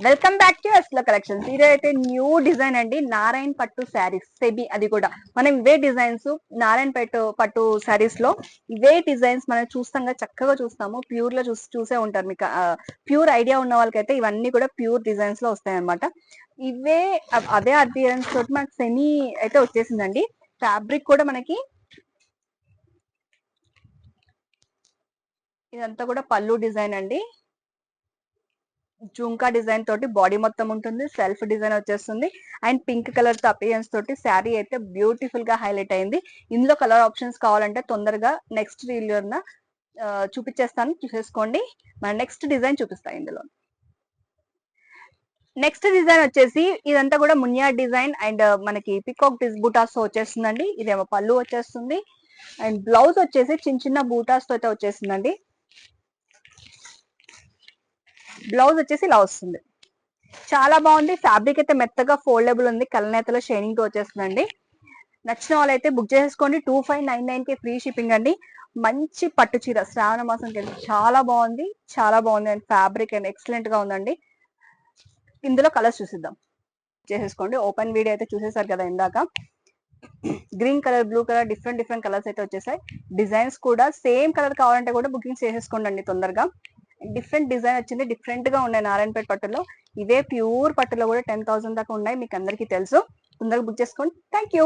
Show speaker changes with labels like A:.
A: Welcome back to ఎస్లో collections. ఇది అయితే న్యూ డిజైన్ అండి, నారాయణ్ పట్టు శారీస్ సెబీ. అది కూడా మనం ఇవే డిజైన్స్ నారాయణ పట్టు శారీస్ లో ఇవే డిజైన్స్ మనం చూస్తాంగా, చక్కగా చూస్తాము. ప్యూర్ లో చూసే ఉంటారు మీకు. ప్యూర్ ఐడియా ఉన్న వాళ్ళకైతే ఇవన్నీ కూడా ప్యూర్ డిజైన్స్ లో వస్తాయి అనమాట. ఇవే అదే అపియరెన్స్ తోటి మనకి సెమీ అయితే వచ్చేసిందండి. ఫ్యాబ్రిక్ కూడా మనకి ఇదంతా కూడా పళ్ళు డిజైన్ అండి. జుంకా డిజైన్ తోటి బాడీ మొత్తం ఉంటుంది, సెల్ఫ్ డిజైన్ వచ్చేస్తుంది. అండ్ పింక్ కలర్ తో అపియరెన్స్ తోటి శారీ అయితే బ్యూటిఫుల్ గా హైలైట్ అయింది. ఇందులో కలర్ ఆప్షన్స్ కావాలంటే తొందరగా నెక్స్ట్ రీల్ చూపించేస్తాను, చూసేసుకోండి. మన నెక్స్ట్ డిజైన్ చూపిస్తాను. ఇందులో నెక్స్ట్ డిజైన్ వచ్చేసి ఇదంతా కూడా మునియా డిజైన్ అండ్ మనకి పికాక్ బూటాస్ తో వచ్చేస్తుందండి. ఇదేమో పళ్ళు వచ్చేస్తుంది అండ్ బ్లౌజ్ వచ్చేసి చిన్న చిన్న బూటాస్ తో అయితే వచ్చేస్తుందండి. బ్లౌజ్ వచ్చేసి ఇలా వస్తుంది. చాలా బాగుంది. ఫ్యాబ్రిక్ అయితే మెత్తగా ఫోల్డబుల్ ఉంది, కలనేతలో షైనింగ్ తో వచ్చేస్తుందండి. నచ్చిన వాళ్ళైతే బుక్ చేసేసుకోండి. 2599 కి ఫ్రీ షిప్పింగ్ అండి. మంచి పట్టు చీర శ్రావణ మాసంకి చాలా బాగుంది, చాలా బాగుంది. అండ్ ఫ్యాబ్రిక్ అండ్ ఎక్సలెంట్ గా ఉందండి. ఇందులో కలర్స్ చూసిద్దాం. చేసేసుకోండి. ఓపెన్ వీడియో అయితే చూసేసారు కదా ఇందాక. Green colour, blue colour, different different colours అయితే వచ్చేసాయి. డిజైన్స్ కూడా సేమ్ కలర్ కావాలంటే కూడా బుకింగ్ చేసేసుకోండి అండి తొందరగా. డిఫరెంట్ డిజైన్ వచ్చింది, డిఫరెంట్ గా ఉన్నాయి నారాయణపేట పట్టులో. ఇవే ప్యూర్ పట్టులో కూడా 10,000 దాకా ఉన్నాయి, మీకు అందరికీ తెలుసు. తొందరగా బుక్ చేసుకోండి. Thank you.